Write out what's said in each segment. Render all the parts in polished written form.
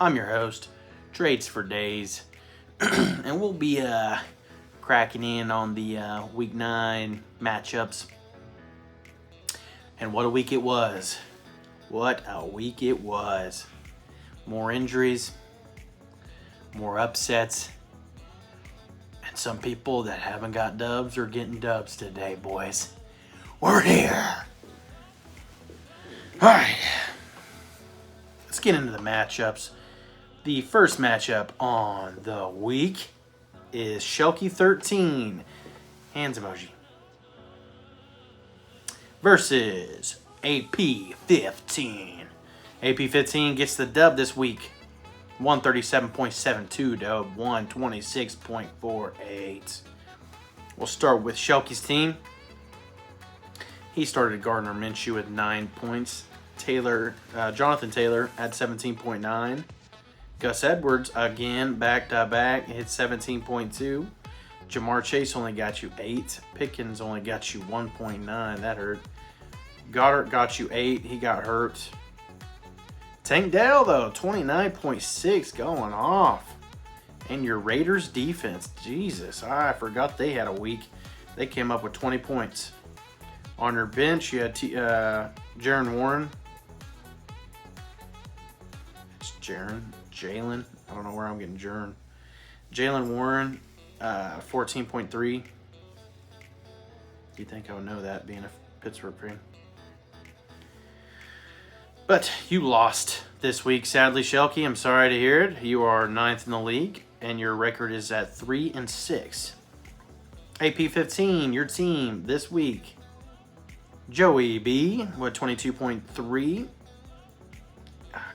I'm your host, Trades for Days, and we'll be cracking in on the Week 9 matchups. And what a week it was. What a week it was. More injuries, more upsets, and some people that haven't got dubs are getting dubs today, boys. We're here. All right. Let's get into the matchups. The first matchup on the week is Shelky 13, hands emoji, versus AP 15. AP 15 gets the dub this week. 137.72 to 126.48. We'll start with Shelky's team. He started Gardner Minshew with 9 points. Jonathan Taylor at 17.9. Gus Edwards again back to back hit 17.2. Jamar Chase only got you 8. Pickens only got you 1.9. That hurt. Goddard got you 8. He got hurt. Tank Dell though 29.6 going off. And your Raiders defense, Jesus, I forgot they had a week. They came up with 20 points. On your bench, you had Jaren Warren. It's Jalen. I don't know where I'm getting Jaren. Jalen Warren, 14.3. You'd think I would know that being a Pittsburgh fan. But you lost this week, sadly, Shelky. I'm sorry to hear it. You are 9th in the league, and your record is at 3-6. AP 15, your team this week. Joey B with 22.3.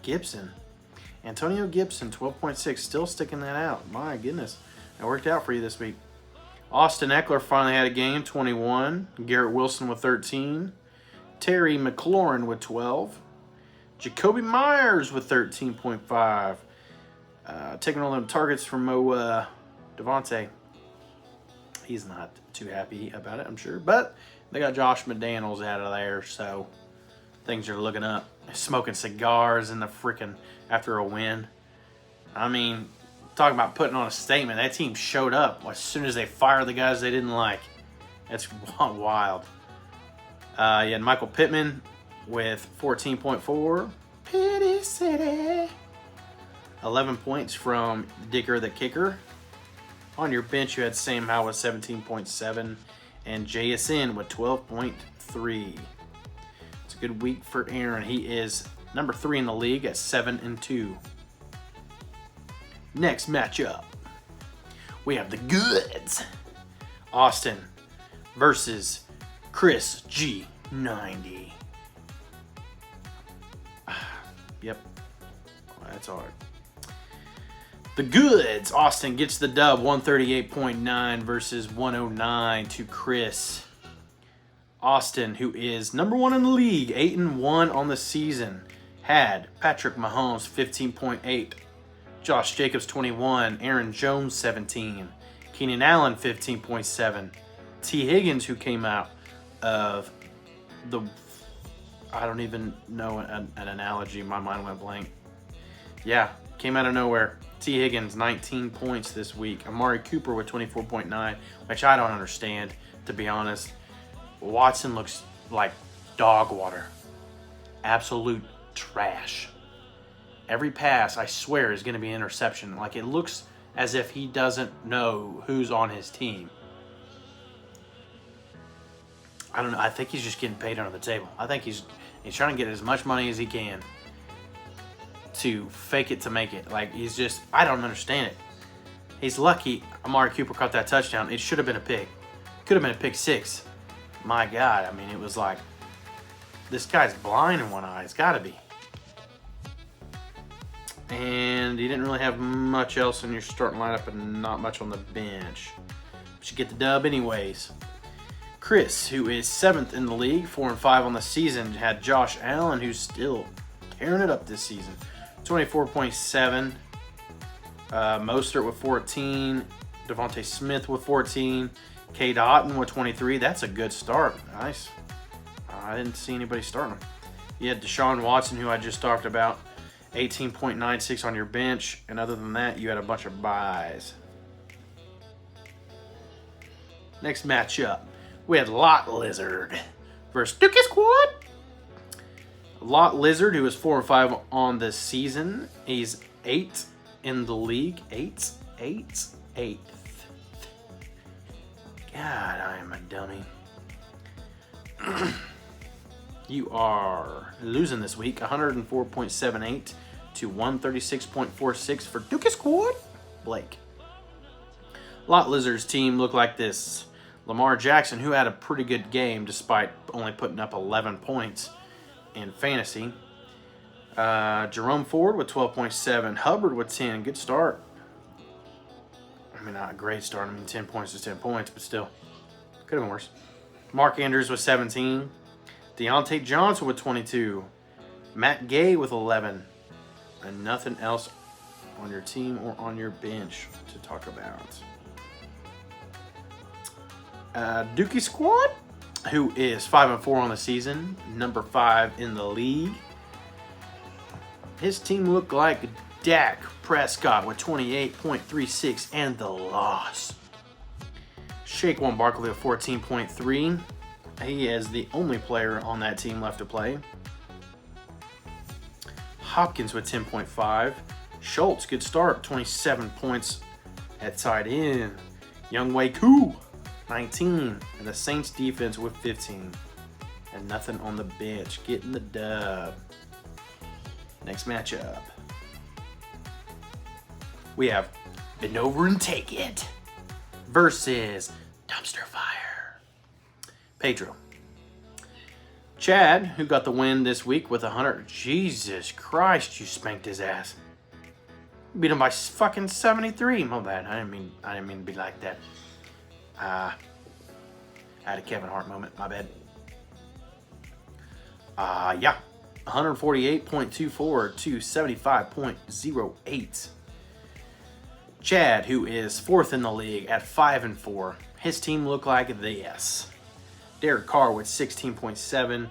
Gibson. Antonio Gibson, 12.6. Still sticking that out. My goodness. That worked out for you this week. Austin Eckler finally had a game, 21. Garrett Wilson with 13. Terry McLaurin with 12. Jacoby Myers with 13.5. Taking all them targets from Devontae. He's not too happy about it, I'm sure. But they got Josh McDaniels out of there, so things are looking up. Smoking cigars in the freaking after a win. I mean, talking about putting on a statement. That team showed up as soon as they fired the guys they didn't like. That's wild. You had Michael Pittman with 14.4. Pity City. 11 points from Dicker the Kicker. On your bench, you had Sam Howell with 17.7 and JSN with 12.3. It's a good week for Aaron. He is number 3 in the league at 7-2. Next matchup, we have the goods. Austin versus Chris G90. Yep, that's all right. The goods. Austin gets the dub, 138.9 versus 109 to Chris. Austin, who is number 1 in the league, 8-1 on the season, had Patrick Mahomes 15.8, Josh Jacobs 21, Aaron Jones 17, Keenan Allen 15.7, T. Higgins, who came out of the, I don't even know an analogy, my mind went blank. Yeah, came out of nowhere. T. Higgins, 19 points this week. Amari Cooper with 24.9, which I don't understand, to be honest. Watson looks like dog water. Absolute trash. Every pass, I swear, is going to be an interception. Like, it looks as if he doesn't know who's on his team. I don't know. I think he's just getting paid under the table. I think he's trying to get as much money as he can to fake it to make it. Like, he's just, I don't understand it. He's lucky Amari Cooper caught that touchdown. It should have been a pick. Could have been a pick 6. My God, I mean, it was like, this guy's blind in one eye. It's got to be. And you didn't really have much else in your starting lineup and not much on the bench. But you get the dub anyways. Chris, who is 7th in the league, 4-5 on the season, had Josh Allen, who's still tearing it up this season. 24.7. Mostert with 14. Devontae Smith with 14. Cade Otton with 23. That's a good start. Nice. I didn't see anybody starting him. You had Deshaun Watson, who I just talked about, 18.96 on your bench. And other than that, you had a bunch of buys. Next matchup, we had Lot Lizard versus Dookie Squad. Lot Lizard, who is 4-5 on the season. He's 8th in the league. 8th. God, I am a dummy. You are losing this week. 104.78 to 136.46 for Dookie Squad. Blake. Lot Lizard's team looked like this. Lamar Jackson, who had a pretty good game despite only putting up 11 points in fantasy. Jerome Ford with 12.7. Hubbard with 10. Good start. I mean, not a great start. I mean, 10 points is 10 points, but still. Could have been worse. Mark Andrews with 17. Deontay Johnson with 22. Matt Gay with 11. And nothing else on your team or on your bench to talk about. Dookie Squad, who is 5-4 on the season, number 5 in the league. His team looked like Dak Prescott with 28.36 and the loss. Saquon Barkley with 14.3. He is the only player on that team left to play. Hopkins with 10.5. Schultz, good start, 27 points at tight end. Younghoe Koo, 19. And the Saints defense with 15. And nothing on the bench. Getting the dub. Next matchup. We have Bend Over and Take It versus Dumpster Fire. Pedro. Chad, who got the win this week with 100. Jesus Christ, you spanked his ass. Beat him by fucking 73. My bad. I didn't mean to be like that. I had a Kevin Hart moment. My bad. Yeah. 148.24 to 75.08. Chad, who is 4th in the league at 5-4. His team looked like this. Derek Carr with 16.7.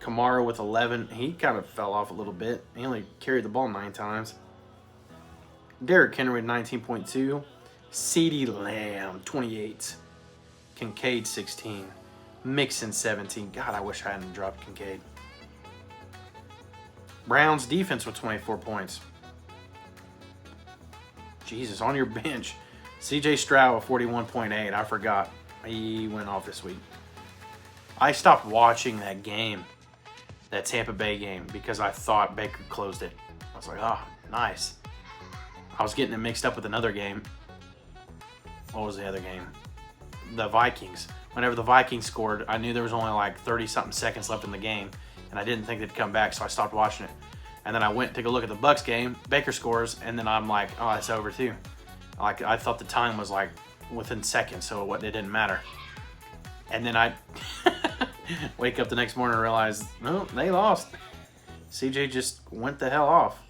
Kamara with 11. He kind of fell off a little bit. He only carried the ball 9 times. Derrick Henry with 19.2. CeeDee Lamb, 28. Kincaid, 16. Mixon, 17. God, I wish I hadn't dropped Kincaid. Browns defense with 24 points. Jesus, on your bench. CJ Stroud with 41.8. I forgot. He went off this week. I stopped watching that game, that Tampa Bay game, because I thought Baker closed it. I was like, oh, nice. I was getting it mixed up with another game. What was the other game? The Vikings. Whenever the Vikings scored, I knew there was only like 30-something seconds left in the game, and I didn't think they'd come back, so I stopped watching it. And then I went and took a look at the Bucs game. Baker scores, and then I'm like, oh, it's over too. Like, I thought the time was like within seconds, so it didn't matter. And then I wake up the next morning and realize, no, they lost. CJ just went the hell off.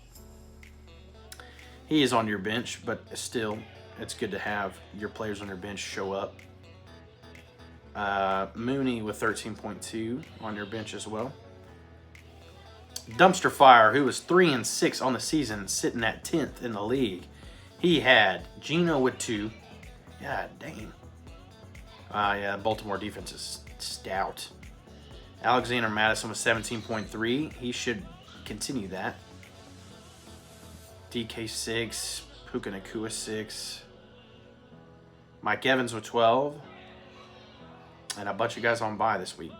He is on your bench, but still, it's good to have your players on your bench show up. Mooney with 13.2 on your bench as well. Dumpster Fire, who was 3-6 on the season, sitting at 10th in the league. He had Geno with 2. God dang. Yeah, Baltimore defense is stout. Alexander Madison with 17.3. He should continue that. DK 6. Puka Nacua 6. Mike Evans with 12. And a bunch of guys on bye this week.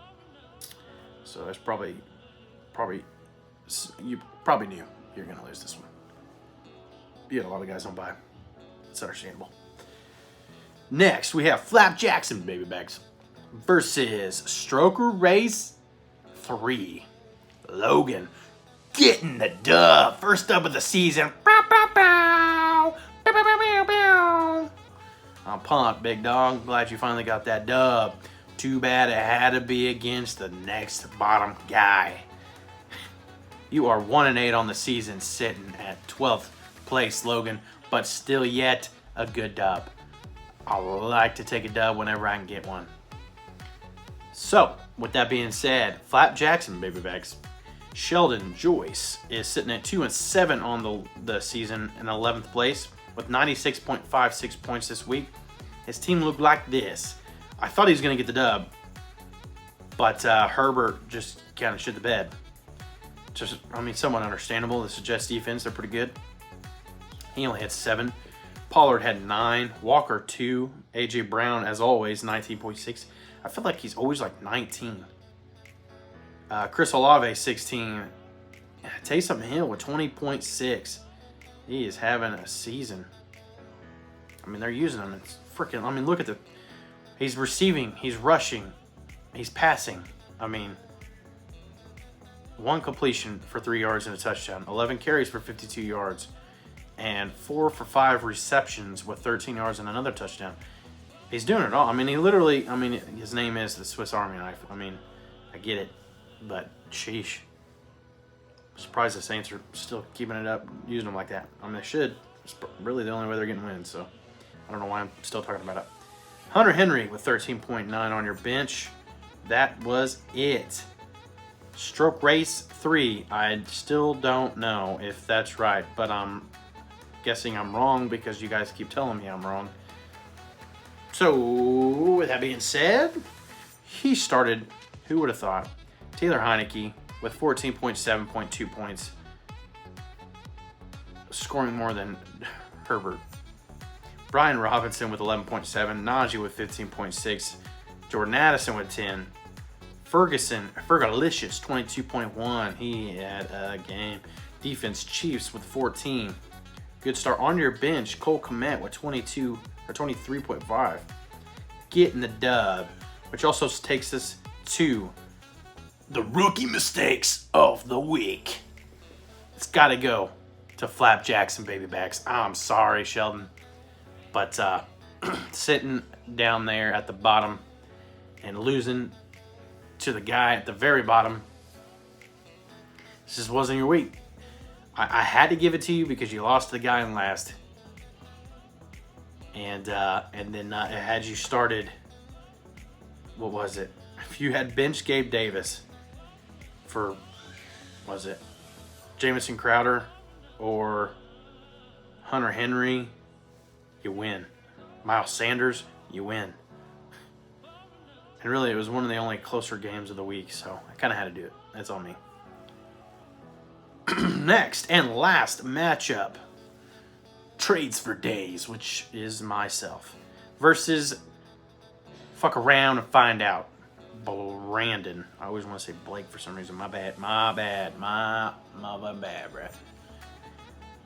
So there's probably you probably knew you're going to lose this one. You had a lot of guys on bye. It's understandable. Next, we have Flap Jackson, baby bags, versus Stroker Race 3. Logan getting the dub. First dub of the season. I'm pumped, big dog. Glad you finally got that dub. Too bad it had to be against the next bottom guy. You are 1-8 on the season, sitting at 12th place, Logan, but still yet a good dub. I like to take a dub whenever I can get one. So, with that being said, Flap Jackson, baby bags, Sheldon Joyce is sitting at 2-7 on the season in 11th place with 96.56 points this week. His team looked like this. I thought he was going to get the dub, but Herbert just kind of shit the bed. Just, I mean, somewhat understandable. This is Jets defense. They're pretty good. He only had 7. Pollard had 9. Walker 2. A.J. Brown, as always, 19.6. I feel like he's always like 19. Chris Olave, 16. Taysom Hill with 20.6. He is having a season. I mean, they're using him. It's freaking, I mean, look at the, he's receiving, he's rushing, he's passing. I mean, 1 completion for 3 yards and a touchdown, 11 carries for 52 yards, and 4 for 5 receptions with 13 yards and another touchdown. He's doing it all. I mean, he literally, I mean, his name is the Swiss Army knife. I mean, I get it, but sheesh. I'm surprised the Saints are still keeping it up, using them like that. I mean, they should. It's really the only way they're getting wins, so I don't know why I'm still talking about it. Hunter Henry with 13.9 on your bench. That was it. Stroke Race 3. I still don't know if that's right, but I'm guessing I'm wrong because you guys keep telling me I'm wrong. So, with that being said, he started, who would have thought, Taylor Heineke with 14.7.2 points, scoring more than Herbert. Brian Robinson with 11.7, Najee with 15.6, Jordan Addison with 10, Fergalicious 22.1. He had a game. Defense Chiefs with 14. Good start on your bench. Cole Kmet with 22 or 23.5. Getting the dub, which also takes us to the rookie mistakes of the week. It's got to go to Flapjacks and Babybacks. I'm sorry, Sheldon, but sitting down there at the bottom and losing to the guy at the very bottom, this just wasn't your week. I had to give it to you because you lost to the guy in last, and then had you started, what was it? If you had bench Gabe Davis for, was it Jamison Crowder or Hunter Henry, you win. Miles Sanders, you win. And really, it was one of the only closer games of the week, so I kind of had to do it. That's on me. Next and last matchup, Trades for Days, which is myself, versus Fuck Around and Find Out, Brandon. I always want to say Blake for some reason. My bad, bruh.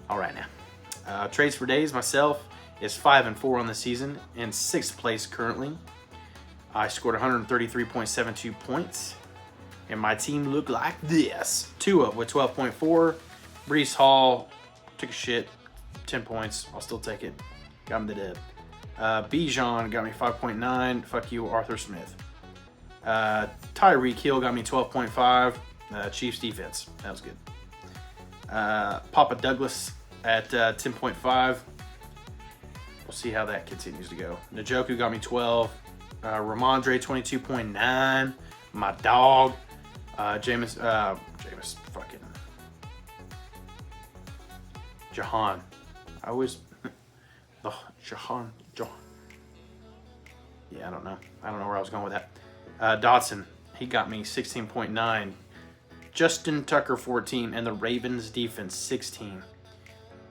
All right now. Trades for Days, myself, is 5-4 on the season, in 6th place currently. I scored 133.72 points, and my team looked like this. Tua with 12.4. Breece Hall took a shit, 10 points. I'll still take it. Got him the dub. Bijan got me 5.9. Fuck you, Arthur Smith. Tyreek Hill got me 12.5. Chiefs defense. That was good. Papa Douglas at 10.5. We'll see how that continues to go. Njoku got me 12. Ramondre 22.9. My dog. Jameis fucking Jahan. I always Jahan. Yeah, I don't know where I was going with that. Dotson, he got me 16.9. Justin Tucker 14, and the Ravens defense 16.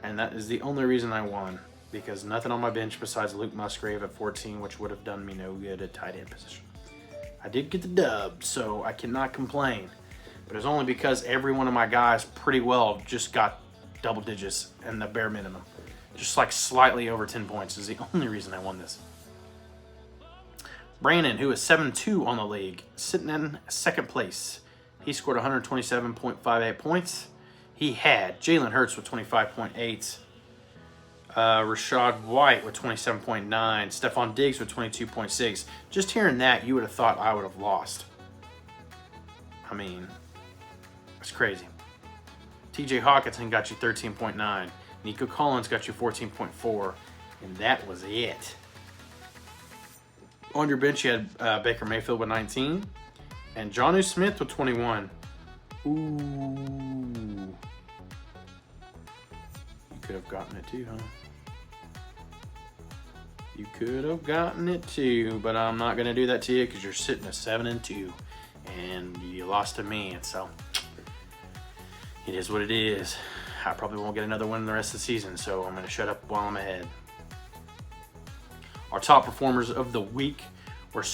And that is the only reason I won, because nothing on my bench besides Luke Musgrave at 14, which would have done me no good at tight end position. I did get the dub, so I cannot complain. But it's only because every one of my guys pretty well just got double digits and the bare minimum. Just like slightly over 10 points is the only reason I won this. Brandon, who is 7-2 on the league, sitting in 2nd place. He scored 127.58 points. He had Jalen Hurts with 25.8. Rashad White with 27.9. Stephon Diggs with 22.6. Just hearing that, you would have thought I would have lost. I mean, it's crazy. TJ Hawkinson got you 13.9. Nico Collins got you 14.4. And that was it. On your bench, you had Baker Mayfield with 19. And Jonnu Smith with 21. Ooh. You could have gotten it too, huh? You could have gotten it too, but I'm not going to do that to you because you're sitting at 7-2. And you lost to me, and so it is what it is. I probably won't get another win the rest of the season, so I'm going to shut up while I'm ahead. Our top performers of the week were,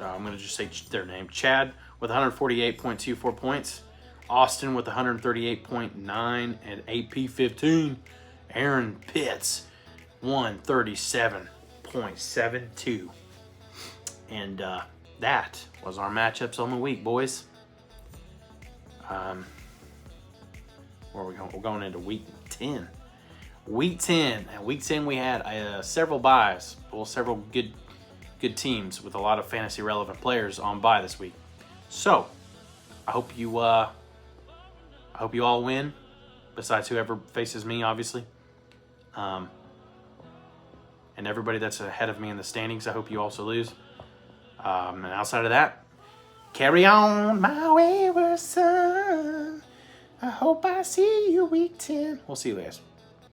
I'm going to just say their name, Chad with 148.24 points, Austin with 138.9 and AP 15, Aaron Pitts 137.72. And that was our matchups on the week, boys. Where are we going? We're going into week 10. Week 10. And week 10 we had several buys. Well, several good teams with a lot of fantasy relevant players on bye this week. So I hope you all win. Besides whoever faces me, obviously. And everybody that's ahead of me in the standings, I hope you also lose. And outside of that, carry on, my wayward son. I hope I see you week 10. We'll see you guys.